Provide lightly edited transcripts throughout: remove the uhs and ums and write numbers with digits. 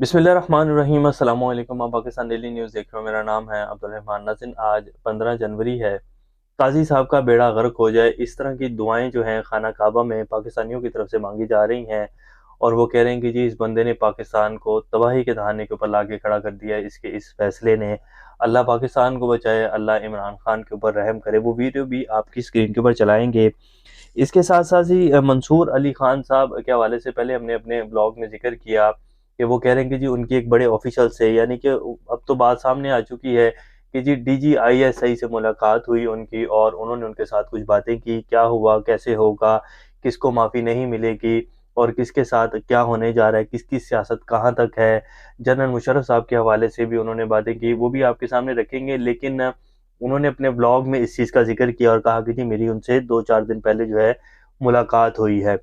बिस्मिल्लाहिर्रहमानिर्रहीम अस्सलाम वालेकुम। आप पाकिस्तान डेली न्यूज़ देख रहे हो। मेरा नाम है अब्दुल रहमान नाज़िन। आज 15 जनवरी है। काजी साहब का बेड़ा गर्क हो जाए, इस तरह की दुआएं जो हैं खाना काबा में पाकिस्तानियों की तरफ से मांगी जा रही हैं। और वो कह रहे हैं कि जी इस बंदे ने पाकिस्तान को तबाही के दहाने के ऊपर लाके खड़ा कर दिया है। इसके इस फैसले ने अल्लाह पाकिस्तान को बचाए, अल्लाह इमरान खान के ऊपर रहम करे। वो वीडियो भी आपकी स्क्रीन के ऊपर चलाएंगे। इसके साथ साथ ही मंसूर अली खान साहब के हवाले से पहले हमने अपने ब्लॉग में जिक्र किया कि वो कह रहे हैं कि जी उनकी एक बड़े ऑफिशियल से, यानी कि अब तो बात सामने आ चुकी है कि जी DGISI से मुलाकात हुई उनकी और उन्होंने उनके साथ कुछ बातें की। क्या हुआ, कैसे होगा, किसको माफ़ी नहीं मिलेगी और किसके साथ क्या होने जा रहा है, किसकी सियासत कहाँ तक है। जनरल मुशर्रफ साहब के हवाले से भी उन्होंने बातें की, वो भी आपके सामने रखेंगे। लेकिन उन्होंने अपने ब्लॉग में इस चीज़ का जिक्र किया और कहा कि जी मेरी उनसे 2-4 दिन पहले जो है मुलाकात हुई है।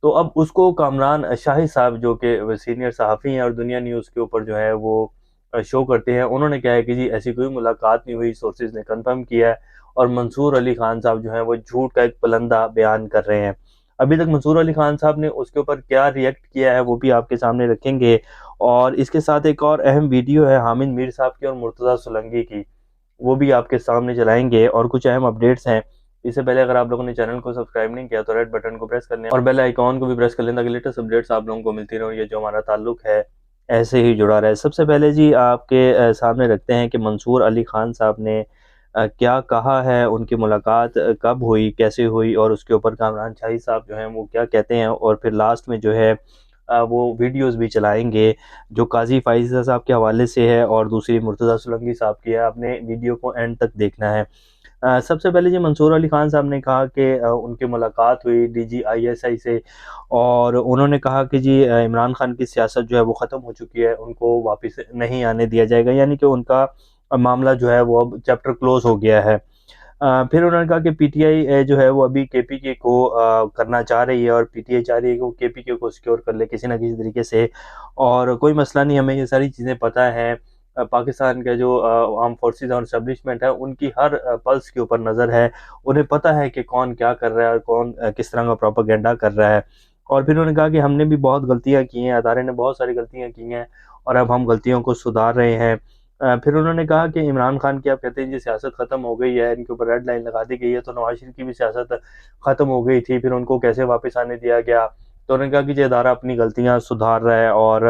तो अब उसको कामरान शाहिद साहब जो कि सीनियर सहाफ़ी हैं और दुनिया न्यूज़ के ऊपर जो है वो शो करते हैं, उन्होंने कहा है कि जी ऐसी कोई मुलाकात नहीं हुई, सोर्सेज़ ने कन्फर्म किया है। और मंसूर अली खान साहब जो हैं वो झूठ का एक पलंदा बयान कर रहे हैं। अभी तक मंसूर अली खान साहब ने उसके ऊपर क्या रिएक्ट किया है वो भी आपके सामने रखेंगे। और इसके साथ एक और अहम वीडियो है हामिद मीर साहब की और मुर्तज़ा सोलंकी की, वो भी आपके सामने चलाएंगे। और कुछ अहम अपडेट्स हैं। इससे पहले अगर आप लोगों ने चैनल को सब्सक्राइब नहीं किया तो रेड बटन को प्रेस कर लें और बेल आइकॉन को भी प्रेस कर लें ताकि लेटेस्ट अपडेट्स आप लोगों को मिलती रहो। ये जो हमारा ताल्लुक है ऐसे ही जुड़ा रहे। सबसे पहले जी आपके सामने रखते हैं कि मंसूर अली खान साहब ने क्या कहा है, उनकी मुलाकात कब हुई, कैसे हुई और उसके ऊपर कामरान शाही साहब जो हैं वो क्या कहते हैं। और फिर लास्ट में जो है वो वीडियोस भी चलाएंगे जो काजी फाइज़ साहब के हवाले से है और दूसरी मुर्तज़ा सोलंकी साहब की है। आपने वीडियो को एंड तक देखना है। सबसे पहले जी मंसूर अली खान साहब ने कहा कि उनकी मुलाकात हुई DGISI से और उन्होंने कहा कि जी इमरान खान की सियासत जो है वो ख़त्म हो चुकी है, उनको वापस नहीं आने दिया जाएगा, यानी कि उनका मामला जो है वो अब चैप्टर क्लोज हो गया है। फिर उन्होंने कहा कि PTI जो है वो अभी KPK को करना चाह रही है और PTI चाह रही है कि वो KPK को सिक्योर कर ले किसी ना किसी तरीके से। और कोई मसला नहीं, हमें ये सारी चीज़ें पता हैं। पाकिस्तान के जो आर्म फोर्सेस और एस्टेब्लिशमेंट है उनकी हर पल्स के ऊपर नज़र है। उन्हें पता है कि कौन क्या कर रहा है और कौन किस तरह का प्रोपेगेंडा कर रहा है। और फिर उन्होंने कहा कि हमने भी बहुत गलतियाँ की हैं, अदारे ने बहुत सारी गलतियाँ की हैं और अब हम गलतियों को सुधार रहे हैं। फिर उन्होंने कहा कि इमरान खान की आप कहते हैं जी सियासत ख़त्म हो गई है, इनके ऊपर रेड लाइन लगा दी गई है, तो नवाज शरीफ की भी सियासत ख़त्म हो गई थी, फिर उनको कैसे वापस आने दिया गया। तो उन्होंने कहा कि ये अदारा अपनी गलतियाँ सुधार रहा है और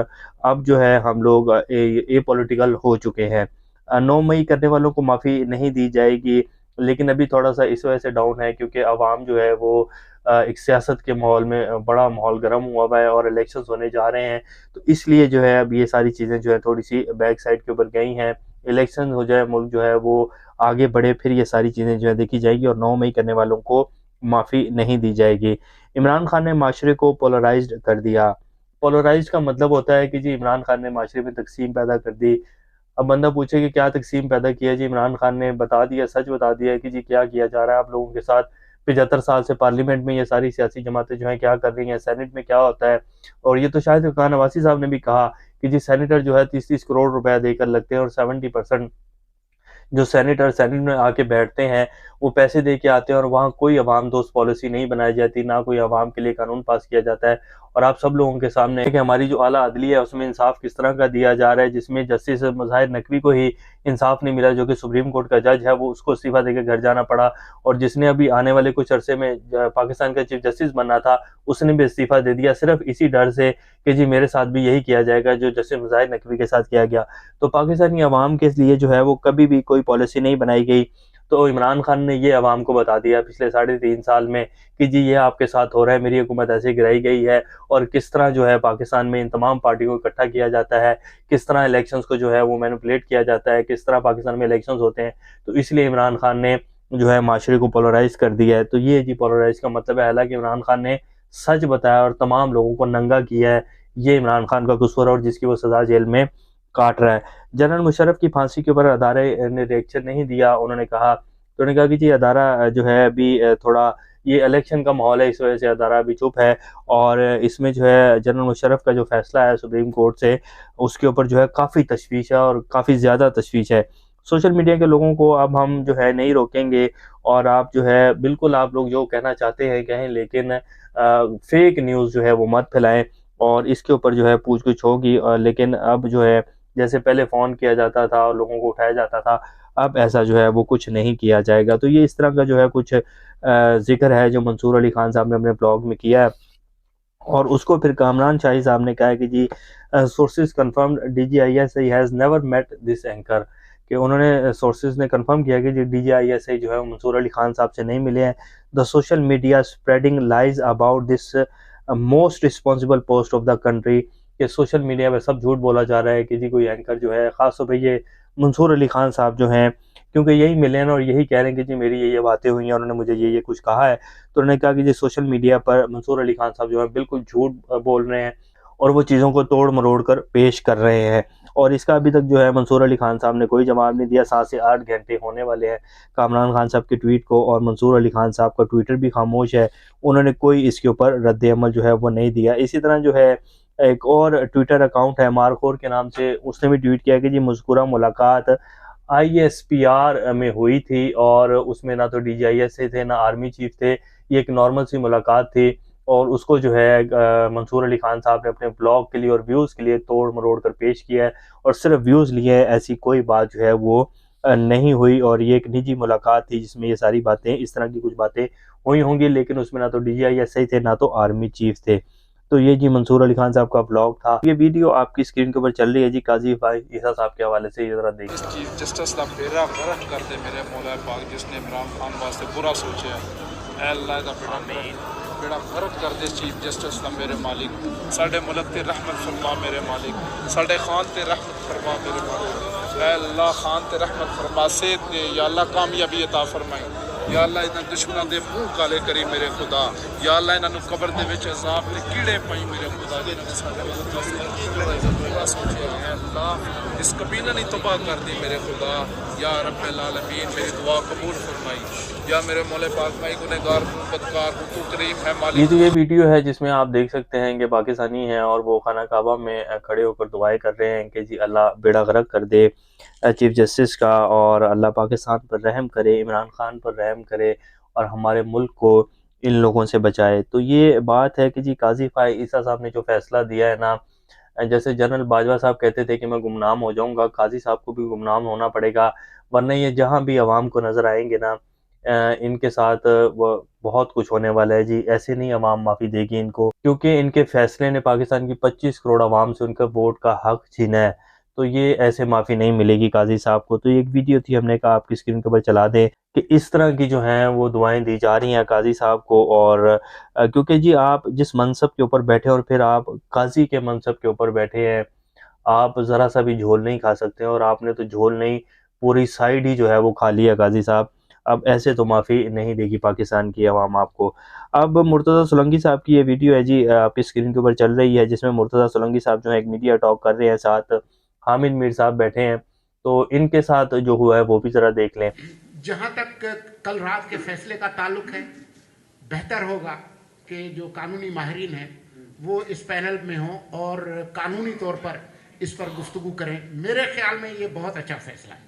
अब जो है हम लोग ए पॉलिटिकल हो चुके हैं। 9 मई करने वालों को माफ़ी नहीं दी जाएगी, लेकिन अभी थोड़ा-सा इस वजह से डाउन है क्योंकि अवाम जो है वो एक सियासत के माहौल में बड़ा माहौल गर्म हुआ हुआ है और इलेक्शंस होने जा रहे हैं। तो इसलिए जो है अब ये सारी चीज़ें जो है थोड़ी-सी बैक साइड के ऊपर गई हैं। इलेक्शन हो जाए, मुल्क जो है वो आगे बढ़े, फिर ये सारी चीज़ें जो है देखी जाएगी और 9 मई करने वालों को माफ़ी नहीं दी जाएगी। इमरान खान ने माशरे को पोलराइज़्ड कर दिया। पोलराइज़्ड का मतलब होता है कि जी इमरान खान ने माशरे में तक़सीम पैदा कर दी। अब बंदा पूछे कि क्या तक़सीम पैदा की है? जी इमरान खान ने बता दिया, सच बता दिया है कि जी क्या किया जा रहा है आप लोगों के साथ। 75 साल से पार्लियामेंट में ये सारी सियासी जमातें जो हैं क्या कर रही हैं, सेनेट में क्या होता है। और ये तो शाहिद खान नवाज़ी साहब ने भी कहा कि जी सेनेटर जो है 30-30 करोड़ रुपया देकर लगते हैं और 70% जो सेनेटर सेनेट में आके बैठते हैं वो पैसे दे के आते हैं और वहाँ कोई अवाम दोस्त पॉलिसी नहीं बनाई जाती, ना कोई अवाम के लिए कानून पास किया जाता है। और आप सब लोगों के सामने है कि हमारी जो आला अदलिया है उसमें इंसाफ किस तरह का दिया जा रहा है, जिसमें जस्टिस मुज़ाहिर नकवी को ही इंसाफ नहीं मिला, जो कि सुप्रीम कोर्ट का जज है, वो उसको इस्तीफा देकर घर जाना पड़ा। और जिसने अभी आने वाले कुछ अरसे में पाकिस्तान का चीफ जस्टिस बनना था उसने भी इस्तीफा दे दिया, सिर्फ इसी डर से कि जी मेरे साथ भी यही किया जाएगा जो जस्टिस मुज़ाहिर नकवी के साथ किया गया। तो पाकिस्तानी अवाम के लिए जो है वो कभी भी कोई पॉलिसी नहीं बनाई गई। तो इमरान खान ने ये अवाम को बता दिया पिछले 3.5 साल में कि जी ये आपके साथ हो रहा है, मेरी हुकूमत ऐसे गिराई गई है और किस तरह जो है पाकिस्तान में इन तमाम पार्टियों को इकट्ठा किया जाता है, किस तरह इलेक्शंस को जो है वो मैनिपुलेट किया जाता है, किस तरह पाकिस्तान में इलेक्शंस होते हैं। तो इसलिए इमरान खान ने जो है माशरे को पोलराइज कर दिया है। तो ये जी पोलराइज का मतलब है, हालांकि इमरान खान ने सच बताया और तमाम लोगों को नंगा किया है। ये इमरान खान का कसूर है और जिसकी वो सज़ा जेल में काट रहा है। जनरल मुशर्रफ की फांसी के ऊपर अदारे ने रिएक्शन नहीं दिया। उन्होंने कहा कि जी अदारा जो है अभी थोड़ा ये इलेक्शन का माहौल है, इस वजह से अदारा अभी चुप है और इसमें जो है जनरल मुशर्रफ का जो फैसला है सुप्रीम कोर्ट से उसके ऊपर जो है काफ़ी तशवीश है और काफ़ी ज़्यादा तशवीश है। सोशल मीडिया के लोगों को अब हम जो है नहीं रोकेंगे और आप जो है बिल्कुल आप लोग जो कहना चाहते हैं कहें, लेकिन फेक न्यूज़ जो है वो मत फैलाएं। और इसके ऊपर जो है पूछ कुछ होगी। लेकिन अब जो है जैसे पहले फ़ोन किया जाता था और लोगों को उठाया जाता था, अब ऐसा जो है वो कुछ नहीं किया जाएगा। तो ये इस तरह का जो है कुछ ज़िक्र है जो मंसूर अली खान साहब ने अपने ब्लॉग में किया है। और उसको फिर कामरान शाही साहब ने कहा है कि जी sources confirmed DGISI has never met this anchor, कि उन्होंने सोर्सेज ने कंफर्म किया कि जी DGISI जो है मंसूर अली खान साहब से नहीं मिले हैं। The social media spreading lies about this most responsible post of the country, कि सोशल मीडिया में सब झूठ बोला जा रहा है कि जी कोई एंकर जो है ख़ास तौर पर ये मंसूर अली खान साहब जो हैं, क्योंकि यही मिले हैं और यही कह रहे हैं कि जी मेरी ये बातें हुई हैं, उन्होंने मुझे ये कुछ कहा है। तो उन्होंने कहा कि जी सोशल मीडिया पर मंसूर अली खान साहब जो है बिल्कुल झूठ बोल रहे हैं और वो चीज़ों को तोड़ मरोड़ कर पेश कर रहे हैं। और इसका अभी तक जो है मंसूर अली खान साहब ने कोई जवाब नहीं दिया। 7 से 8 घंटे होने वाले हैं कामरान खान साहब के ट्वीट को, और मंसूर अली खान साहब का ट्विटर भी खामोश है। उन्होंने कोई इसके ऊपर रद्द अमल जो है वो नहीं दिया। इसी तरह जो है एक और ट्विटर अकाउंट है मारखोर के नाम से, उसने भी ट्वीट किया कि जी मज़कूरा मुलाकात ISPR में हुई थी और उसमें ना तो DGIS थे ना आर्मी चीफ थे, ये एक नॉर्मल सी मुलाकात थी। और उसको जो है मंसूर अली खान साहब ने अपने ब्लॉग के लिए और व्यूज़ के लिए तोड़ मरोड़ कर पेश किया है, और सिर्फ व्यूज़ लिए हैं, ऐसी कोई बात जो है वो नहीं हुई। और ये एक निजी मुलाकात थी जिसमें ये सारी बातें, इस तरह की कुछ बातें हुई होंगी, लेकिन उसमें ना तो DGIS थे ना तो आर्मी चीफ थे। तो ये जी मंसूर अली खान साहब का ब्लॉग था। ये वीडियो आपकी स्क्रीन के ऊपर चल रही है जी, काजी भाई ईसा साहब के हवाले से, ये जरा देखिए। चीफ जस्टिस का बेड़ा गर्क कर दे मेरे मौला पाक, जिसने इमरान खान वास्ते बुरा सोचा है, ऐ अल्लाह दा बेड़ा गर्क कर दे चीफ जस्टिस का मेरे मालिक। साडे मुल्क ते रहमत फरमा मेरे मालिक, साडे खान ते रहमत फरमा मेरे मालिक। ऐ अल्लाह खान ते रहमत फरमा, सेहत दे या अल्लाह, कामयाबी अता फरमाई या अल्लाह। इन्हां दुश्मनां दे मुंह काले करी मेरे खुदा या अल्लाह। इन्हां कबर दे विच अज़ाब दे कीड़े पाई मेरे खुदा, जिन्हां सोचे है अल्लाह इस कबीला ने तबाह कर दी मेरे खुदा। या रब्बुल आलमीन मेरी दुआ कबूल फरमाई या मेरे मौला पाक, मैं गुनहगार हूँ, बदकार हूँ, तू करीम है मालिक। ये वीडियो है जिसमें आप देख सकते हैं कि पाकिस्तानी हैं और वो खाना काबा में खड़े होकर दुआएं कर रहे हैं कि जी अल्लाह बेड़ा गर्क कर दे चीफ जस्टिस का, और अल्लाह पाकिस्तान पर रहम करे, इमरान खान पर रहम करे और हमारे मुल्क को इन लोगों से बचाए। तो ये बात है कि जी काजी फाई ईसा साहब ने जो फैसला दिया है ना, जैसे जनरल बाजवा साहब कहते थे कि मैं गुमनाम हो जाऊंगा, काजी साहब को भी गुमनाम होना पड़ेगा, वरना ये जहाँ भी आवाम को नज़र आएंगे ना, इनके साथ वो बहुत कुछ होने वाला है जी। ऐसे नहीं आवाम माफ़ी देगी इनको, क्योंकि इनके फैसले ने पाकिस्तान की 25 करोड़ आवाम से उनका वोट का हक छीना है। तो ये ऐसे माफ़ी नहीं मिलेगी काजी साहब को। तो ये एक वीडियो थी, हमने कहा आपकी स्क्रीन के ऊपर चला दें कि इस तरह की जो हैं वो दुआएं दी जा रही हैं काजी साहब को। और क्योंकि जी आप जिस मनसब के ऊपर बैठे और फिर आप काजी के मनसब के ऊपर बैठे हैं, आप ज़रा सा भी झोल नहीं खा सकते, और आपने तो झोल नहीं पूरी साइड ही जो है वो खा लिया काजी साहब। अब ऐसे तो माफ़ी नहीं देगी पाकिस्तान की आवाम आपको। अब मुर्तज़ा सोलंकी साहब की ये वीडियो है जी, आपकी स्क्रीन के ऊपर चल रही है, जिसमें मुर्तज़ा सोलंकी साहब जो है एक मीडिया टॉक कर रहे हैं, साथ हामिद मीर साहब बैठे हैं। तो इनके साथ जो हुआ है वो भी ज़रा देख लें। जहां तक कल रात के फैसले का ताल्लुक है, बेहतर होगा कि जो कानूनी माहिरीन हैं वो इस पैनल में हों और कानूनी तौर पर इस पर गुफ्तगू करें। मेरे ख्याल में ये बहुत अच्छा फैसला है।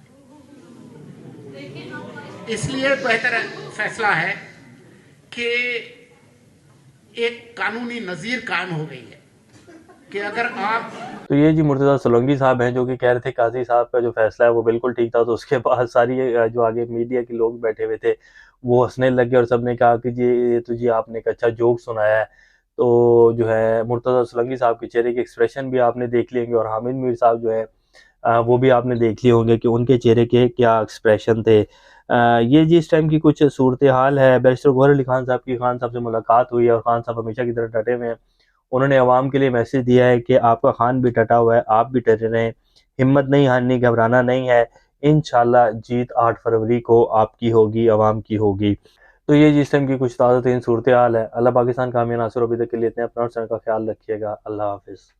इसलिए बेहतर फैसला है कि एक कानूनी नज़ीर कायम हो गई है कि अगर आप। तो ये जी मुर्तज़ा सोलंकी साहब हैं जो कि कह रहे थे काजी साहब का जो फैसला है वो बिल्कुल ठीक था। तो उसके बाद सारी जो आगे मीडिया के लोग बैठे हुए थे वो हंसने लग गए और सबने कहा कि जी ये तो जी आपने एक अच्छा जोक सुनाया है। तो जो है मुर्तज़ा सोलंकी साहब के चेहरे के एक्सप्रेशन भी आपने देख लिए होंगे, और हामिद मीर साहब जो है वो भी आपने देख लिए होंगे कि उनके चेहरे के क्या एक्सप्रेशन थे। ये जी इस टाइम की कुछ सूरत हाल है। बैरिस्टर गौहर अली खान साहब की खान साहब से मुलाकात हुई है और खान साहब हमेशा की तरह डटे हुए हैं। उन्होंने अवाम के लिए मैसेज दिया है कि आपका खान भी डटा हुआ है, आप भी डटे रहें, हिम्मत नहीं हारनी, घबराना नहीं है। इंशाल्लाह जीत 8 फरवरी को आपकी होगी, अवाम की होगी। तो ये जिस टाइम की कुछ ताज़ा तरीन सूरत हाल है। अल्लाह पाकिस्तान का हमें नासिर। अभी तक के लिए इतने, अपना और का ख्याल रखिएगा। अल्लाह हाफिज़।